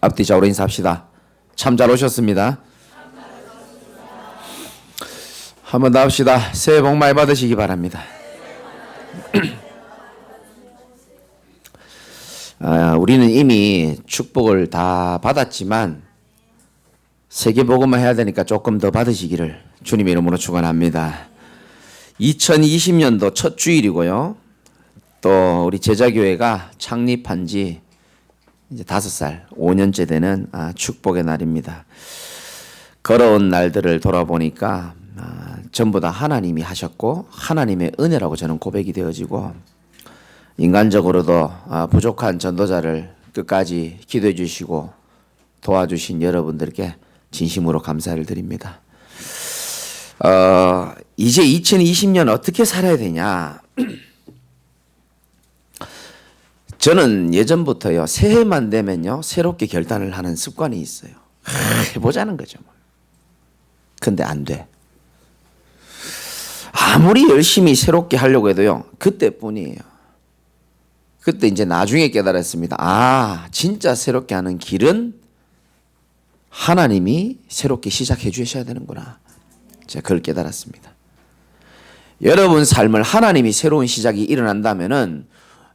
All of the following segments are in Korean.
앞뒤 좌우로 인사합시다. 참 잘 오셨습니다. 한번 더 합시다. 새해 복 많이 받으시기 바랍니다. 우리는 이미 축복을 다 받았지만 세계복음만 해야 되니까 조금 더 받으시기를 주님의 이름으로 축원합니다. 2020년도 첫 주일이고요. 또 우리 제자교회가 창립한 지 이제 5살, 5년째 되는 축복의 날입니다. 걸어온 날들을 돌아보니까 전부 다 하나님이 하셨고 하나님의 은혜라고 저는 고백이 되어지고, 인간적으로도 부족한 전도자를 끝까지 기도해 주시고 도와주신 여러분들께 진심으로 감사를 드립니다. 이제 2020년 어떻게 살아야 되냐? 저는 예전부터요, 새해만 되면요 새롭게 결단을 하는 습관이 있어요. 해보자는 거죠. 근데 안 돼. 아무리 열심히 새롭게 하려고 해도요, 그때뿐이에요. 그때 이제 나중에 깨달았습니다. 진짜 새롭게 하는 길은 하나님이 새롭게 시작해 주셔야 되는구나. 제가 그걸 깨달았습니다. 여러분 삶을 하나님이 새로운 시작이 일어난다면은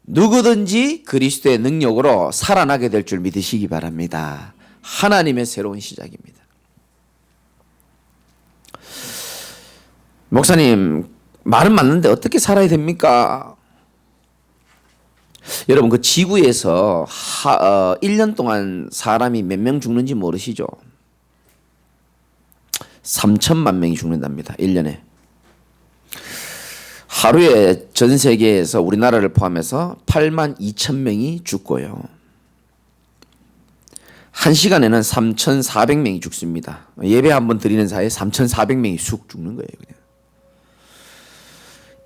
누구든지 그리스도의 능력으로 살아나게 될 줄 믿으시기 바랍니다. 하나님의 새로운 시작입니다. 목사님, 말은 맞는데 어떻게 살아야 됩니까? 여러분, 그 지구에서 1년 동안 사람이 몇 명 죽는지 모르시죠? 3천만 명이 죽는답니다. 1년에. 하루에 전 세계에서 우리나라를 포함해서 8만 2천 명이 죽고요. 1시간에는 3,400명이 죽습니다. 예배 한번 드리는 사이에 3,400명이 쑥 죽는 거예요. 그냥.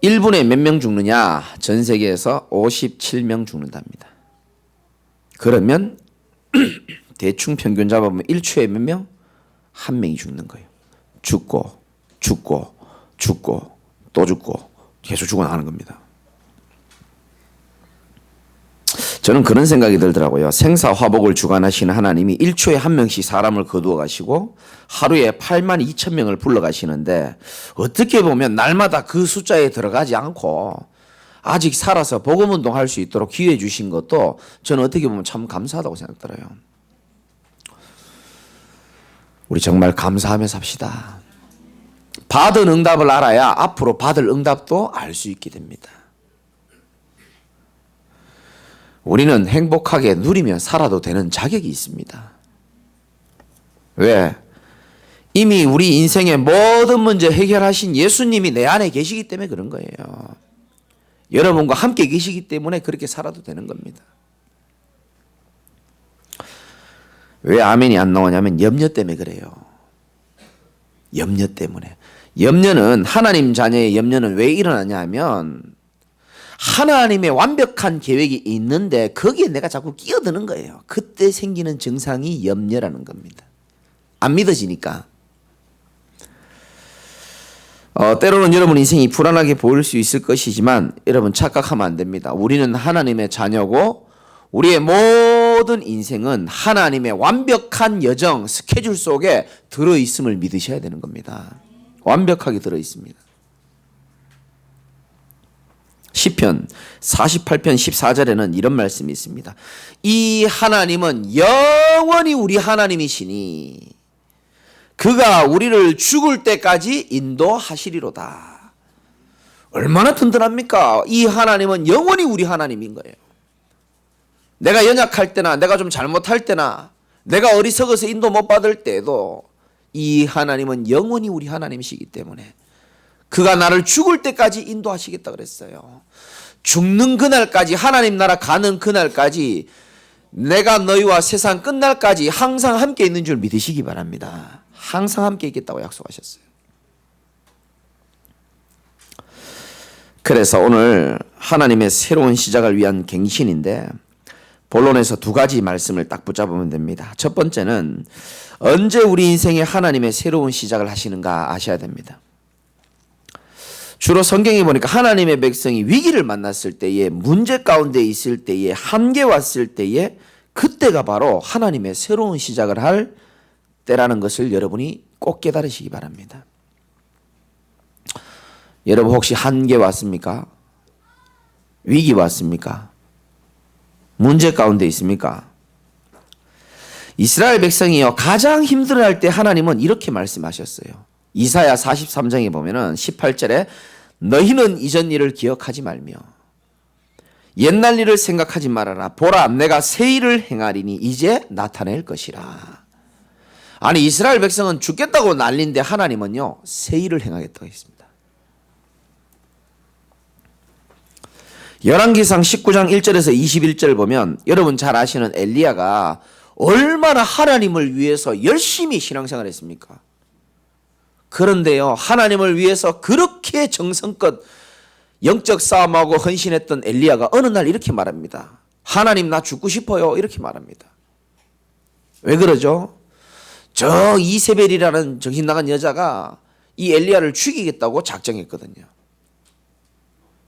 1분에 몇 명 죽느냐? 전 세계에서 57명 죽는답니다. 그러면 대충 평균 잡아보면 1초에 몇 명? 1명이 죽는 거예요. 죽고 죽고 죽고 또 죽고 계속 죽어나가는 겁니다. 저는 그런 생각이 들더라고요. 생사화복을 주관하시는 하나님이 1초에 1명씩 사람을 거두어 가시고 하루에 8만 2천 명을 불러 가시는데, 어떻게 보면 날마다 그 숫자에 들어가지 않고 아직 살아서 복음운동 할 수 있도록 기회 주신 것도 저는 어떻게 보면 참 감사하다고 생각 들어요. 우리 정말 감사하며 삽시다. 받은 응답을 알아야 앞으로 받을 응답도 알 수 있게 됩니다. 우리는 행복하게 누리며 살아도 되는 자격이 있습니다. 왜? 이미 우리 인생의 모든 문제 해결하신 예수님이 내 안에 계시기 때문에 그런 거예요. 여러분과 함께 계시기 때문에 그렇게 살아도 되는 겁니다. 왜 아멘이 안 나오냐면 염려 때문에 그래요. 염려 때문에. 염려는, 하나님 자녀의 염려는 왜 일어나냐 하면 하나님의 완벽한 계획이 있는데 거기에 내가 자꾸 끼어드는 거예요. 그때 생기는 증상이 염려라는 겁니다. 안 믿어지니까. 때로는 여러분 인생이 불안하게 보일 수 있을 것이지만 여러분 착각하면 안 됩니다. 우리는 하나님의 자녀고 우리의 모든 인생은 하나님의 완벽한 여정, 스케줄 속에 들어있음을 믿으셔야 되는 겁니다. 완벽하게 들어있습니다. 시편 48편 14절에는 이런 말씀이 있습니다. 이 하나님은 영원히 우리 하나님이시니 그가 우리를 죽을 때까지 인도하시리로다. 얼마나 든든합니까? 이 하나님은 영원히 우리 하나님인 거예요. 내가 연약할 때나 내가 좀 잘못할 때나 내가 어리석어서 인도 못 받을 때에도 이 하나님은 영원히 우리 하나님이시기 때문에 그가 나를 죽을 때까지 인도하시겠다 그랬어요. 죽는 그날까지, 하나님 나라 가는 그날까지, 내가 너희와 세상 끝날까지 항상 함께 있는 줄 믿으시기 바랍니다. 항상 함께 있겠다고 약속하셨어요. 그래서 오늘 하나님의 새로운 시작을 위한 갱신인데 본론에서 2가지 말씀을 딱 붙잡으면 됩니다. 첫 번째는 언제 우리 인생에 하나님의 새로운 시작을 하시는가 아셔야 됩니다. 주로 성경에 보니까 하나님의 백성이 위기를 만났을 때에, 문제 가운데 있을 때에, 한계 왔을 때에 그때가 바로 하나님의 새로운 시작을 할 때라는 것을 여러분이 꼭 깨달으시기 바랍니다. 여러분 혹시 한계 왔습니까? 위기 왔습니까? 문제 가운데 있습니까? 이스라엘 백성이요 가장 힘들어할 때 하나님은 이렇게 말씀하셨어요. 이사야 43장에 보면은 18절에 너희는 이전 일을 기억하지 말며 옛날 일을 생각하지 말아라. 보라 내가 새 일을 행하리니 이제 나타낼 것이라. 아니 이스라엘 백성은 죽겠다고 난리인데 하나님은요 새 일을 행하겠다고 했습니다. 열왕기상 19장 1절에서 21절 보면 여러분 잘 아시는 엘리야가 얼마나 하나님을 위해서 열심히 신앙생활을 했습니까? 그런데요 하나님을 위해서 그렇게 정성껏 영적 싸움하고 헌신했던 엘리야가 어느 날 이렇게 말합니다. 하나님 나 죽고 싶어요 이렇게 말합니다. 왜 그러죠? 저 이세벨이라는 정신 나간 여자가 이 엘리야를 죽이겠다고 작정했거든요.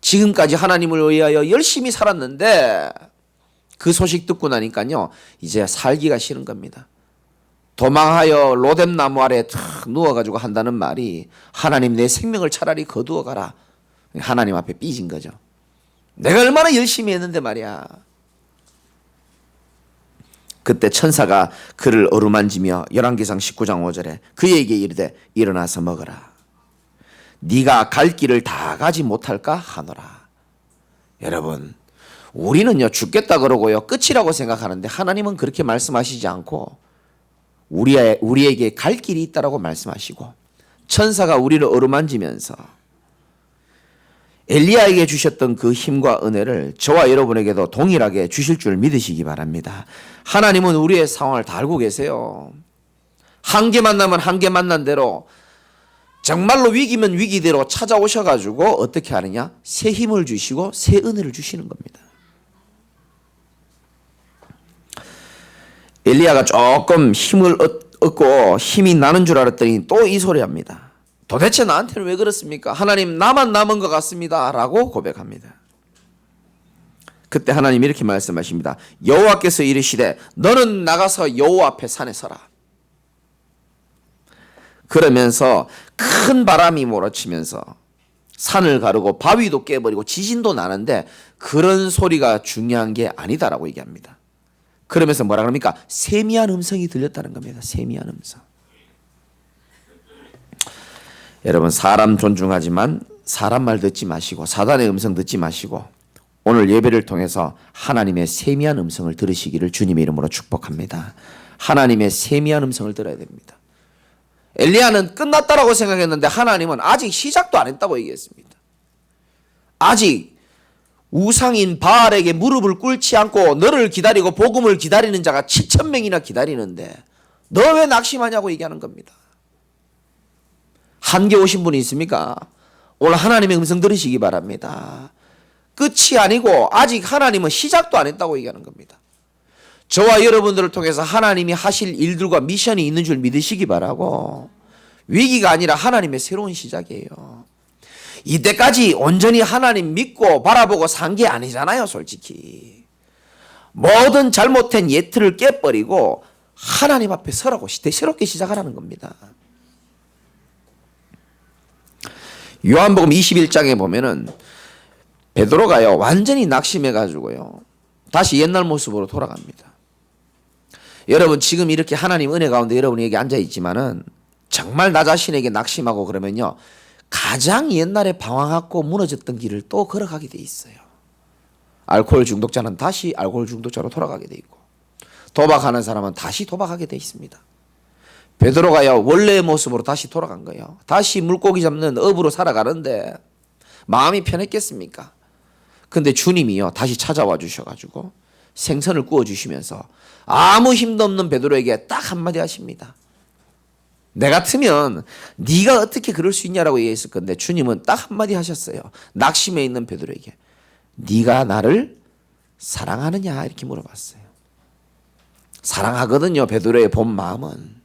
지금까지 하나님을 위하여 열심히 살았는데 그 소식 듣고 나니까요 이제 살기가 싫은 겁니다. 도망하여 로뎀 나무 아래 탁 누워가지고 한다는 말이 하나님 내 생명을 차라리 거두어 가라. 하나님 앞에 삐진 거죠. 내가 얼마나 열심히 했는데 말이야. 그때 천사가 그를 어루만지며 열왕기상 19장 5절에 그에게 이르되 일어나서 먹어라. 네가 갈 길을 다 가지 못할까 하노라. 여러분 우리는요 죽겠다 그러고요 끝이라고 생각하는데 하나님은 그렇게 말씀하시지 않고 우리에게 갈 길이 있다라고 말씀하시고 천사가 우리를 어루만지면서 엘리야에게 주셨던 그 힘과 은혜를 저와 여러분에게도 동일하게 주실 줄 믿으시기 바랍니다. 하나님은 우리의 상황을 다 알고 계세요. 한계 만나면 한계 만난 대로 정말로 위기면 위기대로 찾아오셔가지고 어떻게 하느냐? 새 힘을 주시고 새 은혜를 주시는 겁니다. 엘리야가 조금 힘을 얻고 힘이 나는 줄 알았더니 또 이 소리 합니다. 도대체 나한테는 왜 그렇습니까? 하나님 나만 남은 것 같습니다 라고 고백합니다. 그때 하나님 이렇게 말씀하십니다. 여호와께서 이르시되 너는 나가서 여호와 앞에 산에 서라. 그러면서 큰 바람이 몰아치면서 산을 가르고 바위도 깨버리고 지진도 나는데 그런 소리가 중요한 게 아니다라고 얘기합니다. 그러면서 뭐라 그럽니까? 세미한 음성이 들렸다는 겁니다. 세미한 음성. 여러분 사람 존중하지만 사람 말 듣지 마시고 사단의 음성 듣지 마시고 오늘 예배를 통해서 하나님의 세미한 음성을 들으시기를 주님의 이름으로 축복합니다. 하나님의 세미한 음성을 들어야 됩니다. 엘리야는 끝났다라고 생각했는데 하나님은 아직 시작도 안 했다고 얘기했습니다. 아직 우상인 바알에게 무릎을 꿇지 않고 너를 기다리고 복음을 기다리는 자가 7,000명이나 기다리는데 너 왜 낙심하냐고 얘기하는 겁니다. 한계 오신 분이 있습니까? 오늘 하나님의 음성 들으시기 바랍니다. 끝이 아니고 아직 하나님은 시작도 안 했다고 얘기하는 겁니다. 저와 여러분들을 통해서 하나님이 하실 일들과 미션이 있는 줄 믿으시기 바라고 위기가 아니라 하나님의 새로운 시작이에요. 이때까지 온전히 하나님 믿고 바라보고 산 게 아니잖아요, 솔직히. 모든 잘못된 예틀을 깨버리고 하나님 앞에 서라고 새롭게 시작하라는 겁니다. 요한복음 21장에 보면은 베드로가요 완전히 낙심해가지고요 다시 옛날 모습으로 돌아갑니다. 여러분 지금 이렇게 하나님 은혜 가운데 여러분이 여기 앉아있지만은 정말 나 자신에게 낙심하고 그러면요 가장 옛날에 방황하고 무너졌던 길을 또 걸어가게 돼 있어요. 알코올 중독자는 다시 알코올 중독자로 돌아가게 돼 있고 도박하는 사람은 다시 도박하게 돼 있습니다. 베드로가요 원래의 모습으로 다시 돌아간 거예요. 다시 물고기 잡는 업으로 살아가는데 마음이 편했겠습니까? 근데 주님이요 다시 찾아와 주셔가지고 생선을 구워주시면서 아무 힘도 없는 베드로에게 딱 한마디 하십니다. 내 같으면 네가 어떻게 그럴 수 있냐라고 얘기했을 건데 주님은 딱 한마디 하셨어요. 낙심해 있는 베드로에게 네가 나를 사랑하느냐 이렇게 물어봤어요. 사랑하거든요. 베드로의 본 마음은.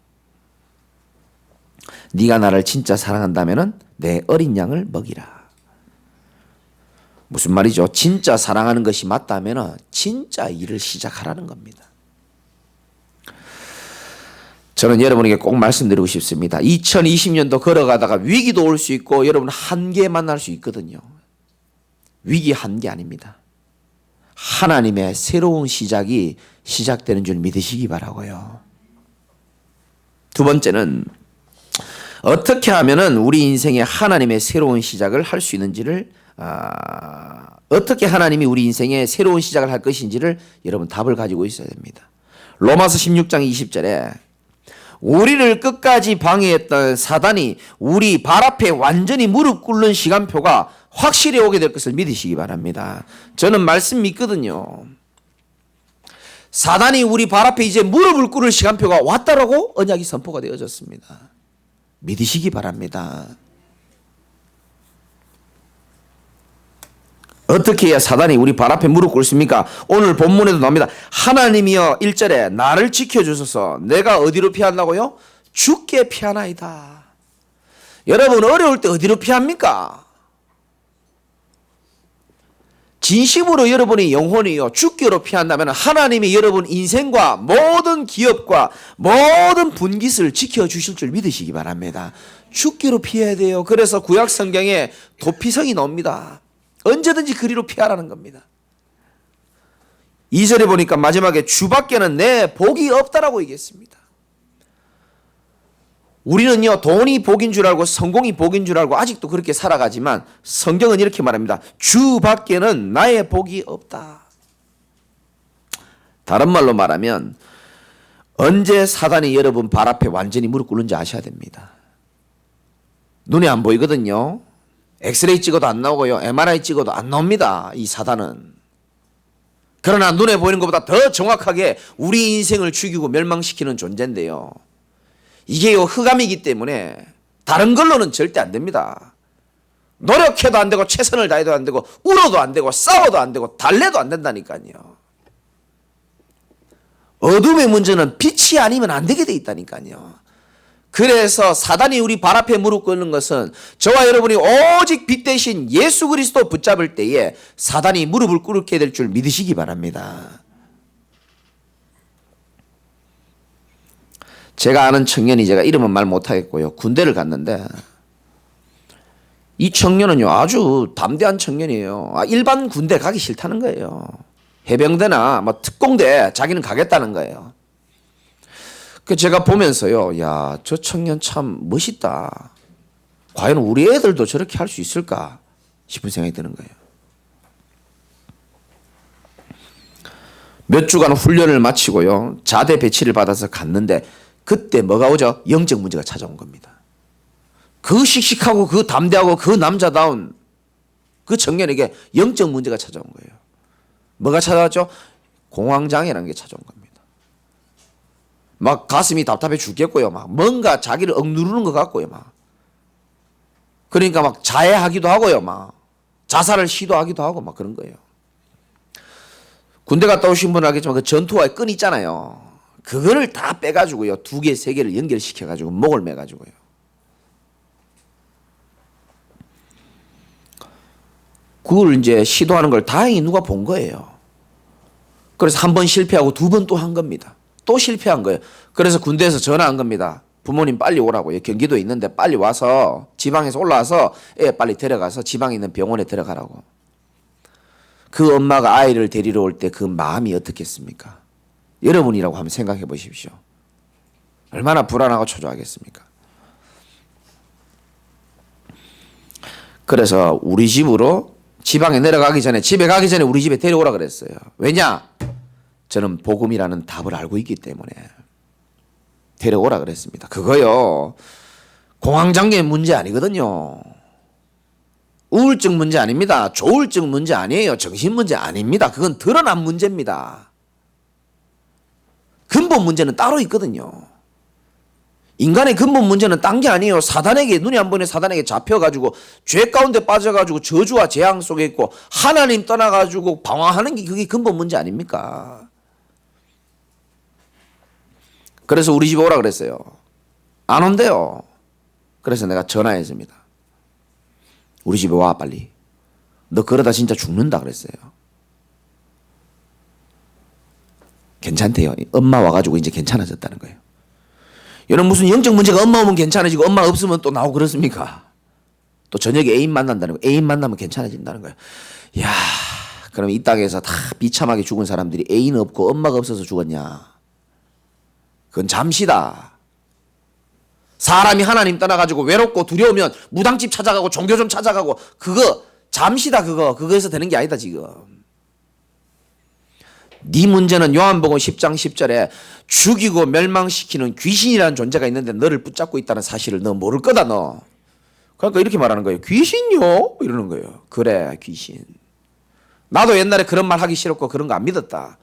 네가 나를 진짜 사랑한다면은 내 어린 양을 먹이라. 무슨 말이죠? 진짜 사랑하는 것이 맞다면은 진짜 일을 시작하라는 겁니다. 저는 여러분에게 꼭 말씀드리고 싶습니다. 2020년도 걸어가다가 위기도 올 수 있고 여러분 한계 만날 수 있거든요. 위기 한계 아닙니다. 하나님의 새로운 시작이 시작되는 줄 믿으시기 바라고요. 두 번째는 어떻게 하면은 우리 인생에 하나님의 새로운 시작을 할 수 있는지를 어떻게 하나님이 우리 인생에 새로운 시작을 할 것인지를 여러분 답을 가지고 있어야 됩니다. 로마서 16장 20절에 우리를 끝까지 방해했던 사단이 우리 발 앞에 완전히 무릎 꿇는 시간표가 확실히 오게 될 것을 믿으시기 바랍니다. 저는 말씀 믿거든요. 사단이 우리 발 앞에 이제 무릎을 꿇을 시간표가 왔다라고 언약이 선포가 되어졌습니다. 믿으시기 바랍니다. 어떻게 해야 사단이 우리 발 앞에 무릎 꿇습니까? 오늘 본문에도 나옵니다. 하나님이여 1절에 나를 지켜주소서. 내가 어디로 피한다고요? 죽게 피하나이다. 여러분 어려울 때 어디로 피합니까? 진심으로 여러분의 영혼이요 죽기로 피한다면 하나님이 여러분 인생과 모든 기업과 모든 분깃을 지켜주실 줄 믿으시기 바랍니다. 죽기로 피해야 돼요. 그래서 구약 성경에 도피성이 나옵니다. 언제든지 그리로 피하라는 겁니다. 2절에 보니까 마지막에 주밖에는 내 복이 없다라고 얘기했습니다. 우리는요 돈이 복인 줄 알고 성공이 복인 줄 알고 아직도 그렇게 살아가지만 성경은 이렇게 말합니다. 주밖에는 나의 복이 없다. 다른 말로 말하면 언제 사단이 여러분 발 앞에 완전히 무릎 꿇는지 아셔야 됩니다. 눈에 안 보이거든요. 엑스레이 찍어도 안 나오고요. MRI 찍어도 안 나옵니다. 이 사단은. 그러나 눈에 보이는 것보다 더 정확하게 우리 인생을 죽이고 멸망시키는 존재인데요. 이게요 흑암이기 때문에 다른 걸로는 절대 안 됩니다. 노력해도 안 되고 최선을 다해도 안 되고 울어도 안 되고 싸워도 안 되고 달래도 안 된다니까요. 어둠의 문제는 빛이 아니면 안 되게 돼 있다니까요. 그래서 사단이 우리 발 앞에 무릎 꿇는 것은 저와 여러분이 오직 빛 대신 예수 그리스도 붙잡을 때에 사단이 무릎을 꿇게 될 줄 믿으시기 바랍니다. 제가 아는 청년이 제가 이름은 말 못하겠고요. 군대를 갔는데 이 청년은요 아주 담대한 청년이에요. 일반 군대 가기 싫다는 거예요. 해병대나 뭐 특공대 자기는 가겠다는 거예요. 그 제가 보면서요, 야, 저 청년 참 멋있다. 과연 우리 애들도 저렇게 할 수 있을까 싶은 생각이 드는 거예요. 몇 주간 훈련을 마치고요, 자대 배치를 받아서 갔는데 그때 뭐가 오죠? 영적 문제가 찾아온 겁니다. 그 씩씩하고 그 담대하고 그 남자다운 그 청년에게 영적 문제가 찾아온 거예요. 뭐가 찾아왔죠? 공황장애라는 게 찾아온 겁니다. 막 가슴이 답답해 죽겠고요. 막 뭔가 자기를 억누르는 것 같고요. 막 그러니까 막 자해하기도 하고요. 막 자살을 시도하기도 하고 막 그런 거예요. 군대 갔다 오신 분은 알겠지만 그 전투화의 끈 있잖아요. 그거를 다 빼가지고요. 2개, 3개를 연결시켜가지고 목을 매가지고요. 그걸 이제 시도하는 걸 다행히 누가 본 거예요. 그래서 한 번 실패하고 2번 또 한 겁니다. 또 실패한 거예요. 그래서 군대에서 전화한 겁니다. 부모님 빨리 오라고요. 경기도에 있는데 빨리 와서 지방에서 올라와서 애 빨리 데려가서 지방에 있는 병원에 데려가라고. 그 엄마가 아이를 데리러 올 때 그 마음이 어떻겠습니까? 여러분이라고 한번 생각해 보십시오. 얼마나 불안하고 초조하겠습니까? 그래서 우리 집으로 지방에 내려가기 전에 집에 가기 전에 우리 집에 데려오라 그랬어요. 왜냐? 저는 복음이라는 답을 알고 있기 때문에 데려오라 그랬습니다. 그거요 공황장애 문제 아니거든요. 우울증 문제 아닙니다. 조울증 문제 아니에요. 정신 문제 아닙니다. 그건 드러난 문제입니다. 근본 문제는 따로 있거든요. 인간의 근본 문제는 딴 게 아니에요. 사단에게 눈이 안 보이는 사단에게 잡혀가지고 죄 가운데 빠져가지고 저주와 재앙 속에 있고 하나님 떠나가지고 방황하는 게 그게 근본 문제 아닙니까? 그래서 우리 집에 오라 그랬어요. 안 온대요. 그래서 내가 전화했습니다. 우리 집에 와 빨리. 너 그러다 진짜 죽는다 그랬어요. 괜찮대요. 엄마 와가지고 이제 괜찮아졌다는 거예요. 여러분 무슨 영적 문제가 엄마 오면 괜찮아지고 엄마 없으면 또 나오고 그렇습니까? 또 저녁에 애인 만난다는 거, 애인 만나면 괜찮아진다는 거예요. 야, 그럼 이 땅에서 다 비참하게 죽은 사람들이 애인 없고 엄마가 없어서 죽었냐? 그건 잠시다. 사람이 하나님 떠나가지고 외롭고 두려우면 무당집 찾아가고 종교좀 찾아가고 그거 잠시다. 그거에서 되는 게 아니다 지금. 네 문제는 요한복음 10장 10절에 죽이고 멸망시키는 귀신이라는 존재가 있는데 너를 붙잡고 있다는 사실을 너 모를 거다 너. 그러니까 이렇게 말하는 거예요. 귀신요? 이러는 거예요. 그래 귀신. 나도 옛날에 그런 말 하기 싫었고 그런 거 안 믿었다.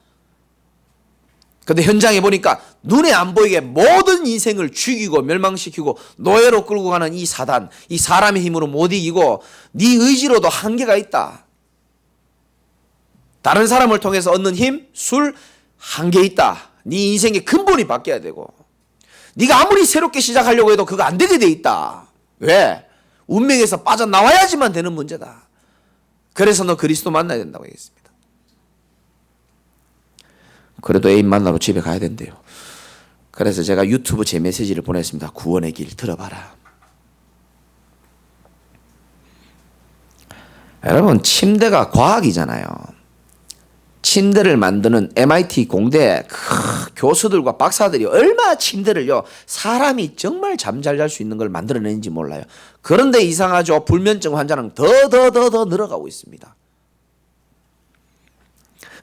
근데 현장에 보니까 눈에 안 보이게 모든 인생을 죽이고 멸망시키고 노예로 끌고 가는 이 사단, 이 사람의 힘으로 못 이기고 네 의지로도 한계가 있다. 다른 사람을 통해서 얻는 힘, 술, 한계 있다. 네 인생의 근본이 바뀌어야 되고 네가 아무리 새롭게 시작하려고 해도 그거 안 되게 돼 있다. 왜? 운명에서 빠져나와야지만 되는 문제다. 그래서 너 그리스도 만나야 된다고 얘기했습니다. 그래도 애인 만나러 집에 가야 된대요. 그래서 제가 유튜브 제 메시지를 보냈습니다. 구원의 길 들어봐라. 여러분 침대가 과학이잖아요. 침대를 만드는 MIT 공대 교수들과 박사들이 얼마나 침대를요 사람이 정말 잠 잘 잘 수 있는 걸 만들어내는지 몰라요. 그런데 이상하죠. 불면증 환자는 더 늘어가고 있습니다.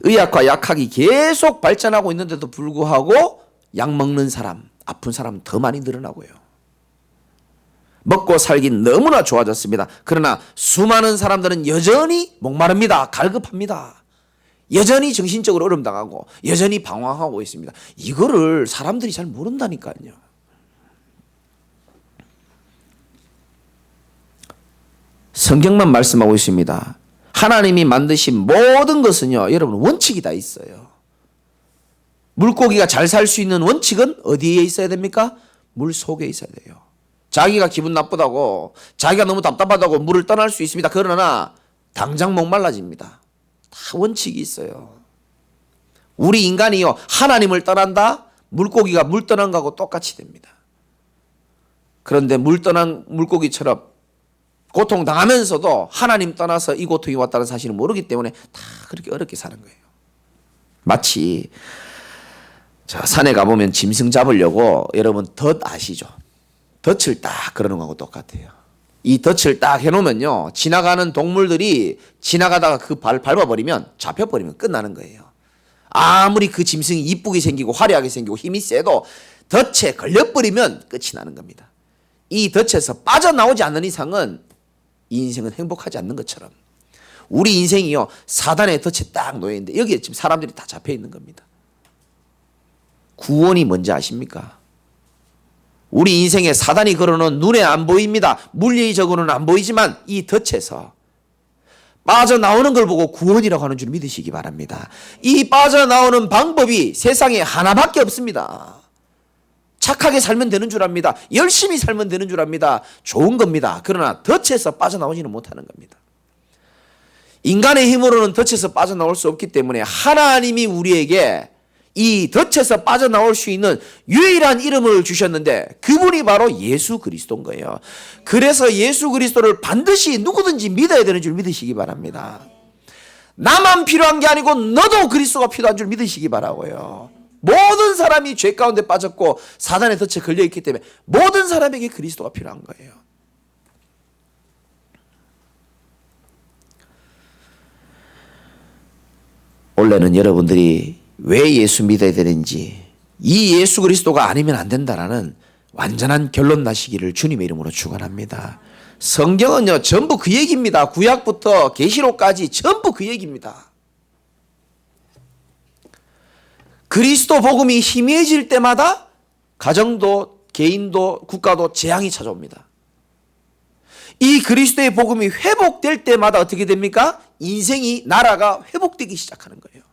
의학과 약학이 계속 발전하고 있는데도 불구하고 약 먹는 사람, 아픈 사람은 더 많이 늘어나고요. 먹고 살긴 너무나 좋아졌습니다. 그러나 수많은 사람들은 여전히 목마릅니다. 갈급합니다. 여전히 정신적으로 어려움당하고 여전히 방황하고 있습니다. 이거를 사람들이 잘 모른다니까요. 성경만 말씀하고 있습니다. 하나님이 만드신 모든 것은요, 여러분 원칙이 다 있어요. 물고기가 잘 살 수 있는 원칙은 어디에 있어야 됩니까? 물 속에 있어야 돼요. 자기가 기분 나쁘다고, 자기가 너무 답답하다고 물을 떠날 수 있습니다. 그러나 당장 목말라집니다. 다 원칙이 있어요. 우리 인간이요, 하나님을 떠난다? 물고기가 물 떠난 거하고 똑같이 됩니다. 그런데 물 떠난 물고기처럼 고통당하면서도 하나님 떠나서 이 고통이 왔다는 사실을 모르기 때문에 다 그렇게 어렵게 사는 거예요. 마치 저 산에 가보면 짐승 잡으려고 여러분 덫 아시죠? 덫을 딱 걸어놓은 거하고 똑같아요. 이 덫을 딱 해놓으면요, 지나가는 동물들이 지나가다가 그 발 밟아버리면, 잡혀버리면 끝나는 거예요. 아무리 그 짐승이 이쁘게 생기고 화려하게 생기고 힘이 세도 덫에 걸려버리면 끝이 나는 겁니다. 이 덫에서 빠져나오지 않는 이상은 이 인생은 행복하지 않는 것처럼 우리 인생이요, 사단의 덫에 딱 놓여있는데 여기에 지금 사람들이 다 잡혀있는 겁니다. 구원이 뭔지 아십니까? 우리 인생에 사단이 걸어놓은 눈에 안 보입니다. 물리적으로는 안 보이지만 이 덫에서 빠져나오는 걸 보고 구원이라고 하는 줄 믿으시기 바랍니다. 이 빠져나오는 방법이 세상에 하나밖에 없습니다. 착하게 살면 되는 줄 압니다. 열심히 살면 되는 줄 압니다. 좋은 겁니다. 그러나 덫에서 빠져나오지는 못하는 겁니다. 인간의 힘으로는 덫에서 빠져나올 수 없기 때문에 하나님이 우리에게 이 덫에서 빠져나올 수 있는 유일한 이름을 주셨는데 그분이 바로 예수 그리스도인 거예요. 그래서 예수 그리스도를 반드시 누구든지 믿어야 되는 줄 믿으시기 바랍니다. 나만 필요한 게 아니고 너도 그리스도가 필요한 줄 믿으시기 바라고요. 모든 사람이 죄 가운데 빠졌고 사단의 덫에 걸려있기 때문에 모든 사람에게 그리스도가 필요한 거예요. 원래는 여러분들이 왜 예수 믿어야 되는지, 이 예수 그리스도가 아니면 안 된다라는 완전한 결론 나시기를 주님의 이름으로 축원합니다. 성경은요 전부 그 얘기입니다. 구약부터 계시록까지 전부 그 얘기입니다. 그리스도 복음이 희미해질 때마다 가정도 개인도 국가도 재앙이 찾아옵니다. 이 그리스도의 복음이 회복될 때마다 어떻게 됩니까? 인생이, 나라가 회복되기 시작하는 거예요.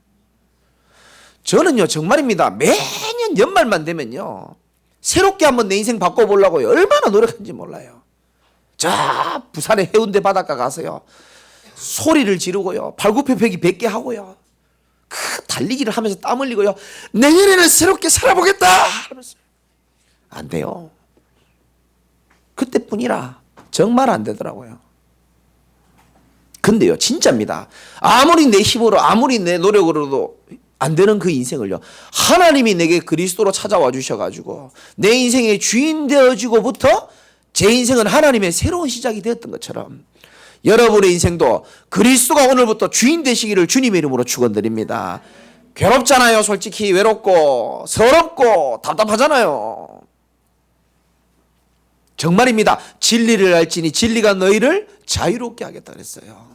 저는요 정말입니다. 매년 연말만 되면요 새롭게 한번 내 인생 바꿔보려고요 얼마나 노력하는지 몰라요. 저 부산의 해운대 바닷가 가서요 소리를 지르고요 팔굽혀펴기 100개 하고요 달리기를 하면서 땀 흘리고요 내년에는 새롭게 살아보겠다 하면서 안 돼요. 그때뿐이라 정말 안 되더라고요. 근데요, 진짜입니다. 아무리 내 힘으로, 아무리 내 노력으로도 안 되는 그 인생을요, 하나님이 내게 그리스도로 찾아와 주셔가지고 내 인생의 주인 되어지고부터 제 인생은 하나님의 새로운 시작이 되었던 것처럼 여러분의 인생도 그리스도가 오늘부터 주인 되시기를 주님의 이름으로 축원드립니다. 괴롭잖아요. 솔직히 외롭고 서럽고 답답하잖아요. 정말입니다. 진리를 알지니 진리가 너희를 자유롭게 하겠다 그랬어요.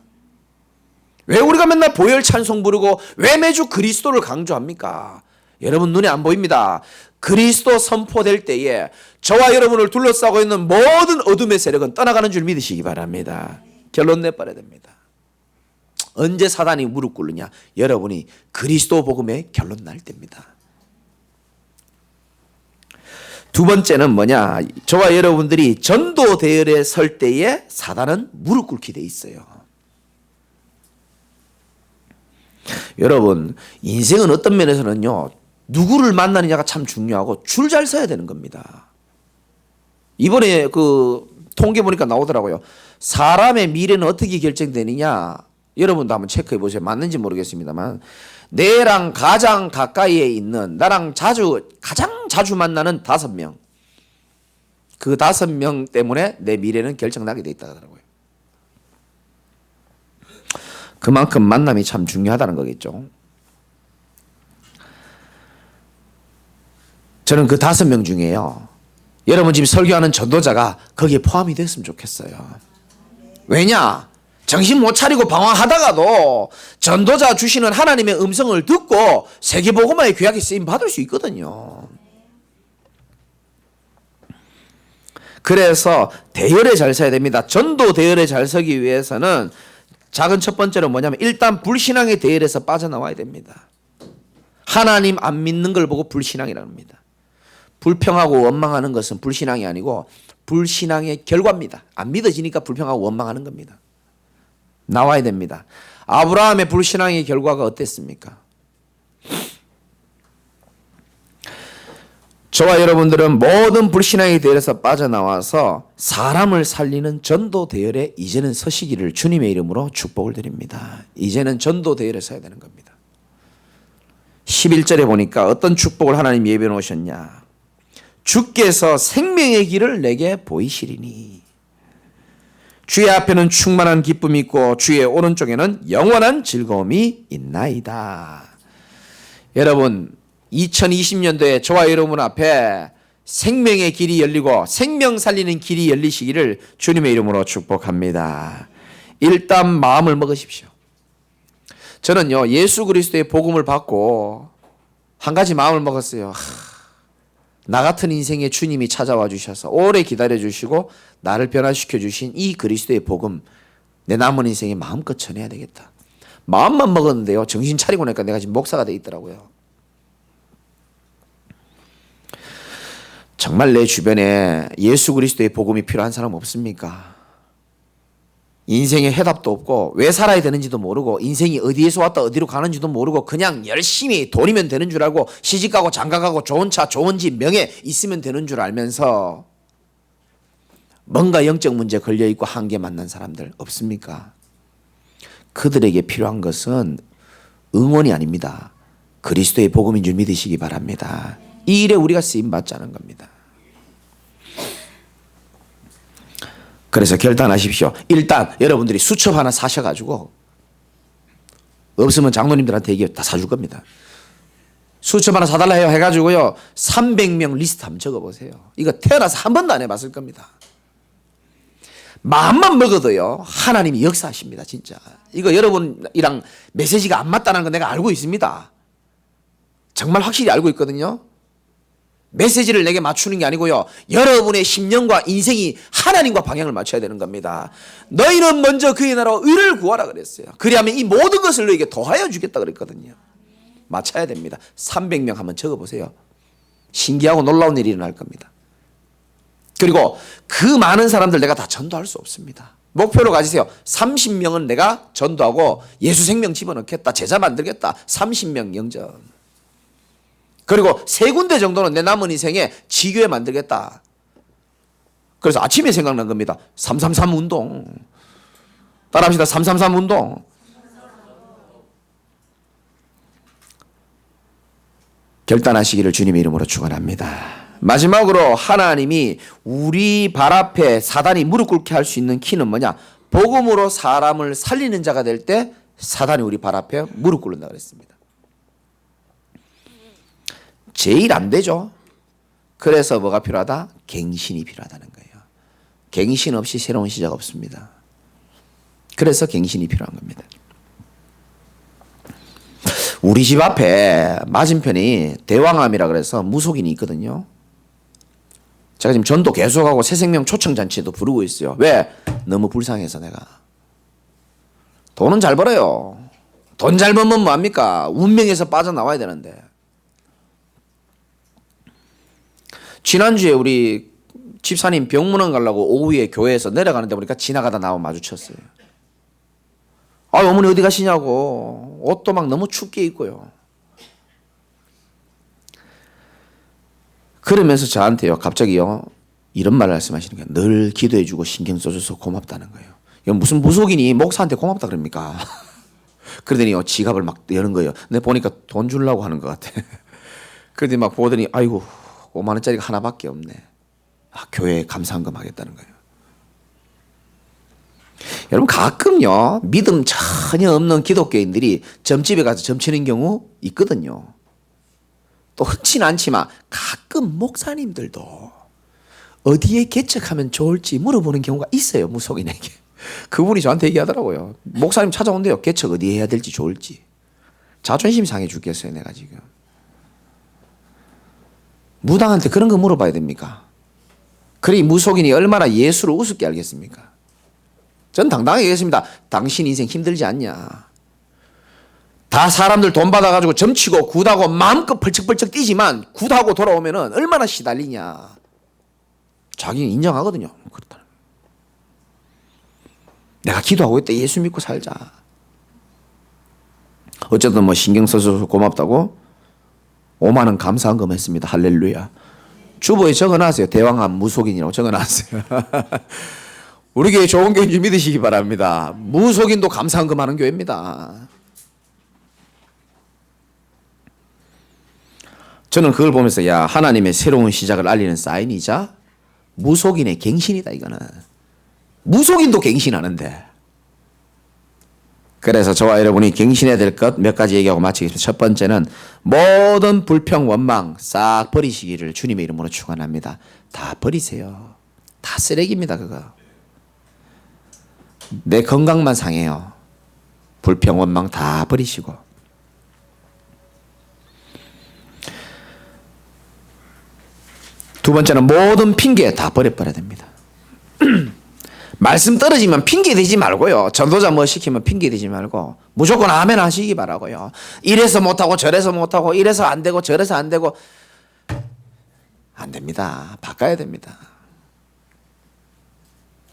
왜 우리가 맨날 보혈 찬송 부르고 왜 매주 그리스도를 강조합니까? 여러분 눈에 안 보입니다. 그리스도 선포될 때에 저와 여러분을 둘러싸고 있는 모든 어둠의 세력은 떠나가는 줄 믿으시기 바랍니다. 결론 내버려야 됩니다. 언제 사단이 무릎 꿇느냐? 여러분이 그리스도 복음의 결론 날 때입니다. 두 번째는 뭐냐? 저와 여러분들이 전도 대열에 설 때에 사단은 무릎 꿇게 돼 있어요. 여러분, 인생은 어떤 면에서는요, 누구를 만나느냐가 참 중요하고 줄 잘 서야 되는 겁니다. 이번에 그 통계 보니까 나오더라고요. 사람의 미래는 어떻게 결정되느냐? 여러분도 한번 체크해 보세요. 맞는지 모르겠습니다만, 내랑 가장 가까이에 있는, 나랑 가장 자주 만나는 5명, 그 5명 때문에 내 미래는 결정나게 돼 있다 하더라고요. 그만큼 만남이 참 중요하다는 거겠죠. 저는 그 5명 중에요, 여러분 지금 설교하는 전도자가 거기에 포함이 됐으면 좋겠어요. 왜냐? 정신 못 차리고 방황하다가도 전도자 주시는 하나님의 음성을 듣고 세계복음화의 귀하게 쓰임 받을 수 있거든요. 그래서 대열에 잘 서야 됩니다. 전도 대열에 잘 서기 위해서는 작은 첫 번째로 뭐냐면 일단 불신앙의 대열에서 빠져나와야 됩니다. 하나님 안 믿는 걸 보고 불신앙이라고 합니다. 불평하고 원망하는 것은 불신앙이 아니고 불신앙의 결과입니다. 안 믿어지니까 불평하고 원망하는 겁니다. 나와야 됩니다. 아브라함의 불신앙의 결과가 어땠습니까? 저와 여러분들은 모든 불신앙의 대열에서 빠져나와서 사람을 살리는 전도 대열에 이제는 서시기를 주님의 이름으로 축복을 드립니다. 이제는 전도 대열에 서야 되는 겁니다. 11절에 보니까 어떤 축복을 하나님 예비해 놓으셨냐? 주께서 생명의 길을 내게 보이시리니 주의 앞에는 충만한 기쁨이 있고 주의 오른쪽에는 영원한 즐거움이 있나이다. 여러분, 2020년도에 저와 여러분 앞에 생명의 길이 열리고 생명 살리는 길이 열리시기를 주님의 이름으로 축복합니다. 일단 마음을 먹으십시오. 저는요, 예수 그리스도의 복음을 받고 한 가지 마음을 먹었어요. 나 같은 인생의 주님이 찾아와 주셔서 오래 기다려 주시고 나를 변화시켜 주신 이 그리스도의 복음, 내 남은 인생에 마음껏 전해야 되겠다. 마음만 먹었는데요, 정신 차리고 나니까 내가 지금 목사가 돼 있더라고요. 정말 내 주변에 예수 그리스도의 복음이 필요한 사람 없습니까? 인생에 해답도 없고 왜 살아야 되는지도 모르고 인생이 어디에서 왔다 어디로 가는지도 모르고 그냥 열심히 돈이면 되는 줄 알고 시집가고 장가가고 좋은 차 좋은 집 명예 있으면 되는 줄 알면서 뭔가 영적 문제 걸려있고 한계 만난 사람들 없습니까? 그들에게 필요한 것은 응원이 아닙니다. 그리스도의 복음인 줄 믿으시기 바랍니다. 이 일에 우리가 쓰임받자는 겁니다. 그래서 결단하십시오. 일단 여러분들이 수첩 하나 사셔가지고, 없으면 장로님들한테 얘기 다 사줄 겁니다. 수첩 하나 사달라 해요 해가지고요 300명 리스트 한번 적어보세요. 이거 태어나서 한 번도 안 해봤을 겁니다. 마음만 먹어도요 하나님이 역사하십니다. 진짜 이거 여러분이랑 메시지가 안 맞다는 거 내가 알고 있습니다. 정말 확실히 알고 있거든요. 메시지를 내게 맞추는 게 아니고요, 여러분의 심령과 인생이 하나님과 방향을 맞춰야 되는 겁니다. 너희는 먼저 그의 나라와 의를 구하라 그랬어요. 그리하면 이 모든 것을 너에게 더하여 주겠다 그랬거든요. 맞춰야 됩니다. 300명 한번 적어보세요. 신기하고 놀라운 일이 일어날 겁니다. 그리고 그 많은 사람들 내가 다 전도할 수 없습니다. 목표로 가지세요. 30명은 내가 전도하고 예수 생명 집어넣겠다, 제자 만들겠다. 30명 영전. 그리고 세 군데 정도는 내 남은 인생에 지교회 만들겠다. 그래서 아침에 생각난 겁니다. 333 운동. 따라합시다. 333 운동. 결단하시기를 주님의 이름으로 축원합니다. 마지막으로 하나님이 우리 발 앞에 사단이 무릎 꿇게 할 수 있는 키는 뭐냐? 복음으로 사람을 살리는 자가 될 때 사단이 우리 발 앞에 무릎 꿇는다 그랬습니다. 제일 안 되죠. 그래서 뭐가 필요하다? 갱신이 필요하다는 거예요. 갱신 없이 새로운 시작 없습니다. 그래서 갱신이 필요한 겁니다. 우리 집 앞에 맞은편이 대왕암이라 그래서 무속인이 있거든요. 제가 지금 전도 계속하고 새생명 초청잔치에도 부르고 있어요. 왜? 너무 불쌍해서 내가. 돈은 잘 벌어요. 돈 잘 벌면 뭐합니까? 운명에서 빠져나와야 되는데. 지난주에 우리 집사님 병문안 가려고 오후에 교회에서 내려가는데 보니까 지나가다 나와 마주쳤어요. 아, 어머니 어디 가시냐고. 옷도 막 너무 춥게 입고요. 그러면서 저한테요, 갑자기요, 이런 말을 말씀하시는 거예요. 늘 기도해주고 신경 써줘서 고맙다는 거예요. 이거 무슨 무속인이 목사한테 고맙다 그럽니까? 그러더니요, 지갑을 막 여는 거예요. 근데 보니까 돈 주려고 하는 것 같아. 그러더니 막 보더니, 아이고, 5만 원짜리가 하나밖에 없네. 아, 교회에 감사한금 하겠다는 거예요. 여러분, 가끔요, 믿음 전혀 없는 기독교인들이 점집에 가서 점치는 경우 있거든요. 또 흔치는 않지만 가끔 목사님들도 어디에 개척하면 좋을지 물어보는 경우가 있어요, 무속인에게. 그분이 저한테 얘기하더라고요. 목사님 찾아온대요. 개척 어디에 해야 될지 좋을지. 자존심 상해 죽겠어요, 내가 지금. 무당한테 그런 거 물어봐야 됩니까? 그래, 무속인이 얼마나 예수를 우습게 알겠습니까? 전 당당하게 얘기했습니다. 당신 인생 힘들지 않냐? 다 사람들 돈 받아가지고 점치고 굿하고 마음껏 펄쩍펄쩍 뛰지만 굿하고 돌아오면은 얼마나 시달리냐. 자기는 인정하거든요. 그렇다. 내가 기도하고 있다. 예수 믿고 살자. 어쨌든 뭐 신경 써서 고맙다고 5만 원 감사한금 했습니다. 할렐루야. 주보에 적어놨어요. 대왕암 무속인이라고 적어놨어요. 우리 교회 좋은 교회인 줄 믿으시기 바랍니다. 무속인도 감사한금 하는 교회입니다. 저는 그걸 보면서 야, 하나님의 새로운 시작을 알리는 사인이자 무속인의 갱신이다 이거는. 무속인도 갱신하는데. 그래서 저와 여러분이 갱신해야 될 것 몇 가지 얘기하고 마치겠습니다. 첫 번째는 모든 불평 원망 싹 버리시기를 주님의 이름으로 축원합니다. 다 버리세요. 다 쓰레기입니다 그거. 내 건강만 상해요. 불평 원망 다 버리시고. 두 번째는 모든 핑계 다 버려버려야 됩니다. 말씀 떨어지면 핑계 대지 말고요. 전도자 뭐 시키면 핑계 대지 말고 무조건 아멘 하시기 바라고요. 이래서 못하고 저래서 못하고 이래서 안 되고 저래서 안 되고 안 됩니다. 바꿔야 됩니다.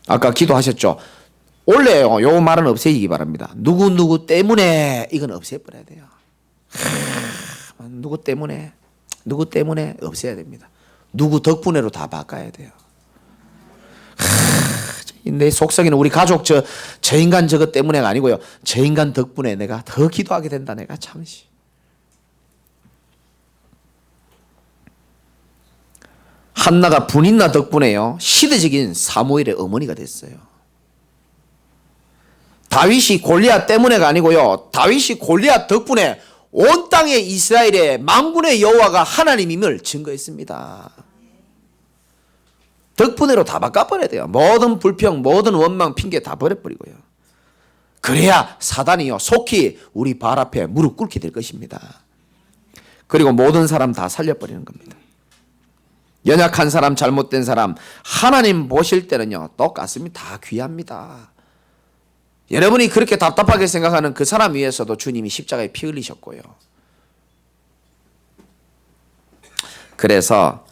아까 기도하셨죠. 원래요, 요 말은 없애기기 바랍니다. 누구 때문에 이건 없애버려야 돼요. 누구 때문에 없애야 됩니다. 누구 덕분에로 다 바꿔야 돼요. 내 속성에는 우리 가족 저 인간 저것 때문에가 아니고요. 저 인간 덕분에 내가 더 기도하게 된다. 내가 참시. 한나가 분인나 덕분에요. 시대적인 사무엘의 어머니가 됐어요. 다윗이 골리앗 때문에가 아니고요. 다윗이 골리앗 덕분에 온 땅의 이스라엘의 만군의 여호와가 하나님임을 증거했습니다. 덕분에로 다 바꿔버려야 돼요. 모든 불평, 모든 원망, 핑계 다 버려버리고요. 그래야 사단이요, 속히 우리 발 앞에 무릎 꿇게 될 것입니다. 그리고 모든 사람 다 살려버리는 겁니다. 연약한 사람, 잘못된 사람, 하나님 보실 때는요, 똑같습니다. 다 귀합니다. 여러분이 그렇게 답답하게 생각하는 그 사람 위해서도 주님이 십자가에 피 흘리셨고요. 그래서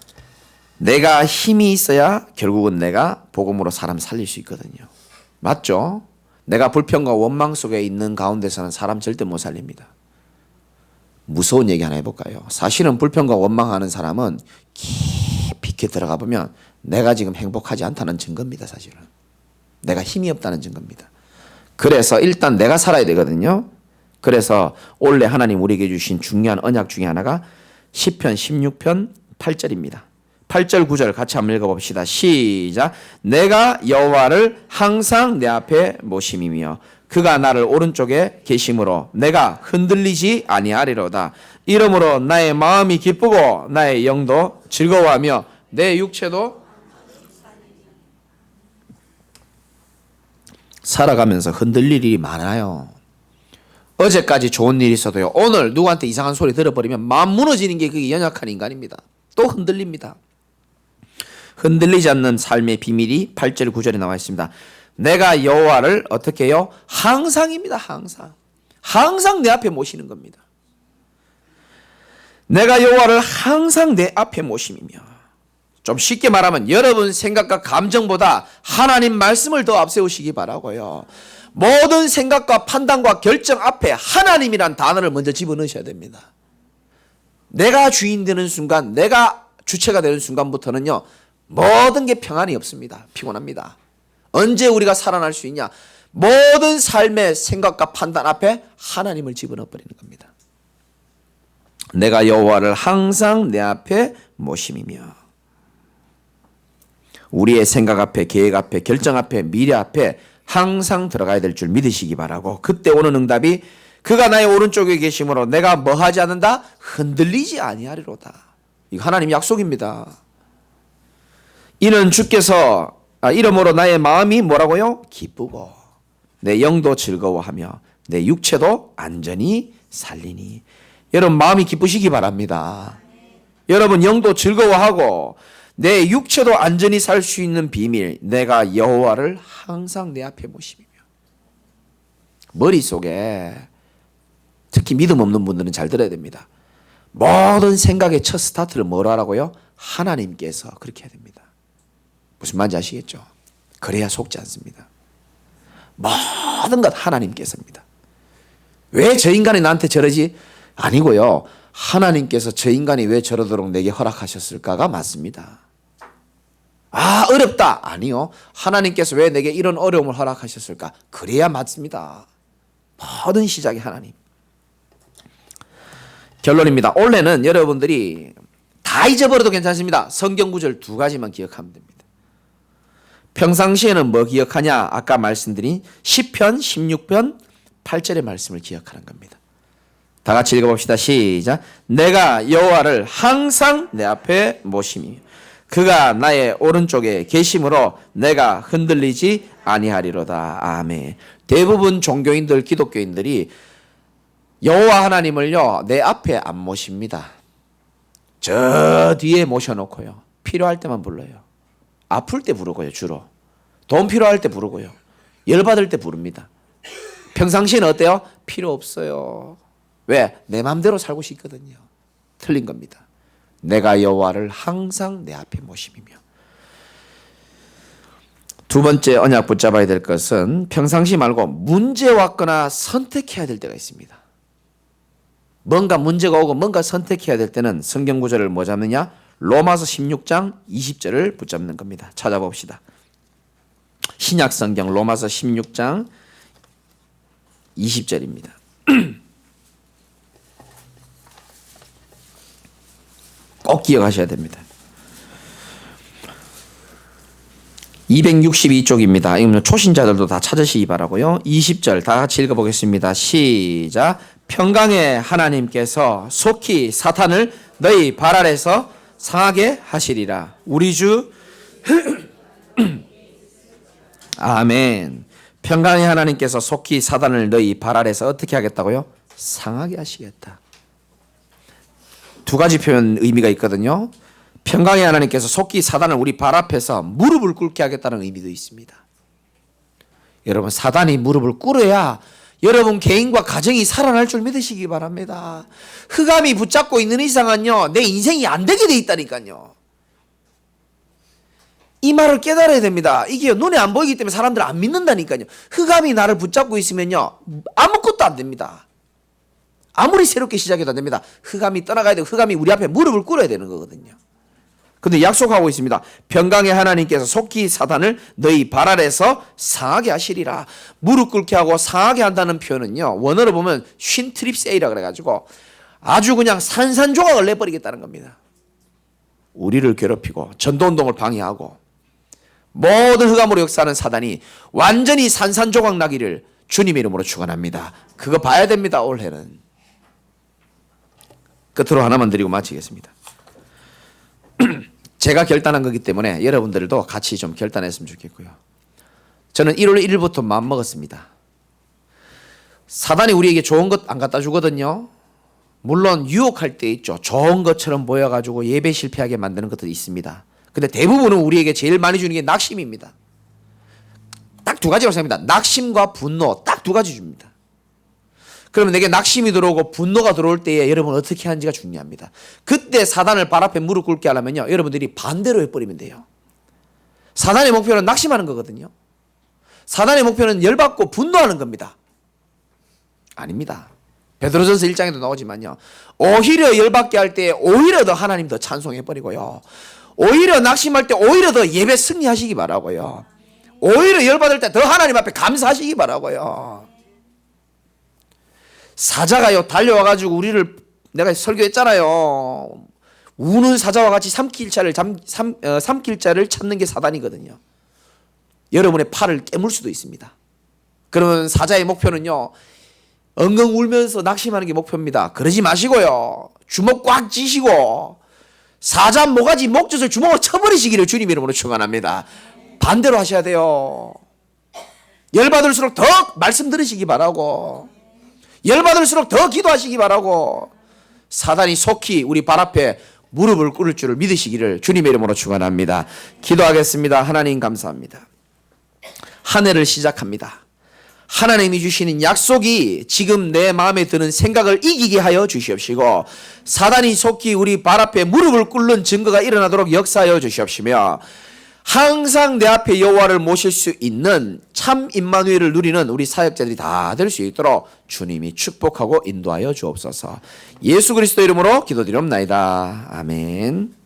내가 힘이 있어야 결국은 내가 복음으로 사람 살릴 수 있거든요. 맞죠? 내가 불평과 원망 속에 있는 가운데서는 사람 절대 못 살립니다. 무서운 얘기 하나 해볼까요? 사실은 불평과 원망하는 사람은 깊이 있게 들어가 보면 내가 지금 행복하지 않다는 증거입니다. 사실은 내가 힘이 없다는 증거입니다. 그래서 일단 내가 살아야 되거든요. 그래서 원래 하나님 우리에게 주신 중요한 언약 중에 하나가 시편 16편 8절입니다. 8절 9절 같이 한번 읽어봅시다. 시작. 내가 여호와를 항상 내 앞에 모심이며 그가 나를 오른쪽에 계심으로 내가 흔들리지 아니하리로다. 이러므로 나의 마음이 기쁘고 나의 영도 즐거워하며 내 육체도 살아가면서 흔들릴 일이 많아요. 어제까지 좋은 일이 있어도요, 오늘 누구한테 이상한 소리 들어버리면 마음 무너지는 게 그게 연약한 인간입니다. 또 흔들립니다. 흔들리지 않는 삶의 비밀이 8절 9절에 나와 있습니다. 내가 여호와를 어떻게 해요? 항상입니다. 항상 내 앞에 모시는 겁니다. 내가 여호와를 항상 내 앞에 모심이며, 좀 쉽게 말하면 여러분 생각과 감정보다 하나님 말씀을 더 앞세우시기 바라고요. 모든 생각과 판단과 결정 앞에 하나님이란 단어를 먼저 집어넣으셔야 됩니다. 내가 주인 되는 순간, 내가 주체가 되는 순간부터는요, 모든 게 평안이 없습니다. 피곤합니다. 언제 우리가 살아날 수 있냐? 모든 삶의 생각과 판단 앞에 하나님을 집어넣어 버리는 겁니다. 내가 여호와를 항상 내 앞에 모심이며, 우리의 생각 앞에, 계획 앞에, 결정 앞에, 미래 앞에 항상 들어가야 될 줄 믿으시기 바라고, 그때 오는 응답이 그가 나의 오른쪽에 계심으로 내가 뭐 하지 않는다? 흔들리지 아니하리로다. 이거 하나님 약속입니다. 이는 주께서 이러므로 나의 마음이 뭐라고요? 기쁘고 내 영도 즐거워하며 내 육체도 안전히 살리니. 여러분 마음이 기쁘시기 바랍니다. 여러분 영도 즐거워하고 내 육체도 안전히 살 수 있는 비밀, 내가 여호와를 항상 내 앞에 모심이며. 머릿속에 특히 믿음 없는 분들은 잘 들어야 됩니다. 모든 생각의 첫 스타트를 뭐로 하라고요? 하나님께서 그렇게 해야 됩니다. 무슨 말인지 아시겠죠? 그래야 속지 않습니다. 모든 것 하나님께서입니다. 왜 저 인간이 나한테 저러지? 아니고요. 하나님께서 저 인간이 왜 저러도록 내게 허락하셨을까가 맞습니다. 아, 어렵다. 아니요. 하나님께서 왜 내게 이런 어려움을 허락하셨을까? 그래야 맞습니다. 모든 시작이 하나님. 결론입니다. 원래는 여러분들이 다 잊어버려도 괜찮습니다. 성경 구절 2가지만 기억하면 됩니다. 평상시에는 뭐 기억하냐? 아까 말씀드린 시편 16편 8절의 말씀을 기억하는 겁니다. 다 같이 읽어봅시다. 시작. 내가 여호와를 항상 내 앞에 모심이며 그가 나의 오른쪽에 계심으로 내가 흔들리지 아니하리로다. 아멘. 대부분 종교인들, 기독교인들이 여호와 하나님을요 내 앞에 안 모십니다. 저 뒤에 모셔놓고요, 필요할 때만 불러요. 아플 때 부르고요, 주로 돈 필요할 때 부르고요, 열받을 때 부릅니다. 평상시에는 어때요? 필요 없어요. 왜? 내 마음대로 살고 싶거든요. 틀린 겁니다. 내가 여호와를 항상 내 앞에 모심이며. 두 번째 언약 붙잡아야 될 것은 평상시 말고 문제 왔거나 선택해야 될 때가 있습니다. 뭔가 문제가 오고 뭔가 선택해야 될 때는 성경 구절을 뭐 잡느냐? 로마서 16장 20절을 붙잡는 겁니다. 찾아봅시다. 신약 성경 로마서 16장 20절입니다. 꼭 기억하셔야 됩니다. 262쪽입니다. 이거는 초신자들도 다 찾으시기 바라고요. 20절 다 같이 읽어보겠습니다. 시작. 평강의 하나님께서 속히 사탄을 너희 발 아래서 상하게 하시리라. 우리 주 아멘. 평강의 하나님께서 속히 사탄을 너희 발 아래서 어떻게 하겠다고요? 상하게 하시겠다. 두 가지 표현 의미가 있거든요. 평강의 하나님께서 속히 사단을 우리 발 앞에서 무릎을 꿇게 하겠다는 의미도 있습니다. 여러분 사단이 무릎을 꿇어야 여러분 개인과 가정이 살아날 줄 믿으시기 바랍니다. 흑암이 붙잡고 있는 이상은요 내 인생이 안 되게 돼 있다니까요. 이 말을 깨달아야 됩니다. 이게 눈에 안 보이기 때문에 사람들 안 믿는다니까요. 흑암이 나를 붙잡고 있으면요 아무것도 안 됩니다. 아무리 새롭게 시작해도 안 됩니다. 흑암이 떠나가야 되고 흑암이 우리 앞에 무릎을 꿇어야 되는 거거든요. 근데 약속하고 있습니다. 평강의 하나님께서 속히 사단을 너희 발 아래서 상하게 하시리라. 무릎 꿇게 하고 상하게 한다는 표현은요, 원어로 보면 쉰트립세이라 그래가지고 아주 그냥 산산조각을 내버리겠다는 겁니다. 우리를 괴롭히고 전도운동을 방해하고 모든 흑암으로 역사하는 사단이 완전히 산산조각 나기를 주님의 이름으로 축원합니다. 그거 봐야 됩니다. 올해는. 끝으로 하나만 드리고 마치겠습니다. 제가 결단한 거기 때문에 여러분들도 같이 좀 결단했으면 좋겠고요. 저는 1월 1일부터 마음먹었습니다. 사단이 우리에게 좋은 것 안 갖다 주거든요. 물론 유혹할 때 있죠. 좋은 것처럼 보여가지고 예배 실패하게 만드는 것도 있습니다. 근데 대부분은 우리에게 제일 많이 주는 게 낙심입니다. 딱 두 가지라고 생각합니다. 낙심과 분노 딱 두 가지 줍니다. 그러면 내게 낙심이 들어오고 분노가 들어올 때에 여러분 어떻게 하는지가 중요합니다. 그때 사단을 발 앞에 무릎 꿇게 하려면요, 여러분들이 반대로 해버리면 돼요. 사단의 목표는 낙심하는 거거든요. 사단의 목표는 열받고 분노하는 겁니다. 아닙니다. 베드로전서 1장에도 나오지만요, 오히려 열받게 할 때 오히려 더 하나님 더 찬송해버리고요, 오히려 낙심할 때 오히려 더 예배 승리하시기 바라고요, 오히려 열받을 때 더 하나님 앞에 감사하시기 바라고요. 사자가요 달려와가지고 우리를, 내가 설교했잖아요, 우는 사자와 같이 삼킬 자를 찾는 게 사단이거든요. 여러분의 팔을 깨물 수도 있습니다. 그러면 사자의 목표는요, 엉엉 울면서 낙심하는 게 목표입니다. 그러지 마시고요, 주먹 꽉 쥐시고 사자 모가지 목젖을 주먹으로 쳐버리시기를 주님 이름으로 축원합니다. 반대로 하셔야 돼요. 열받을수록 더 말씀 들으시기 바라고, 열받을수록 더 기도하시기 바라고, 사단이 속히 우리 발 앞에 무릎을 꿇을 줄을 믿으시기를 주님의 이름으로 축원합니다. 기도하겠습니다. 하나님 감사합니다. 한 해를 시작합니다. 하나님이 주시는 약속이 지금 내 마음에 드는 생각을 이기게 하여 주시옵시고, 사단이 속히 우리 발 앞에 무릎을 꿇는 증거가 일어나도록 역사하여 주시옵시며, 항상 내 앞에 여호와를 모실 수 있는 참 임마누엘을 누리는 우리 사역자들이 다 될 수 있도록 주님이 축복하고 인도하여 주옵소서. 예수 그리스도 이름으로 기도드리옵나이다. 아멘.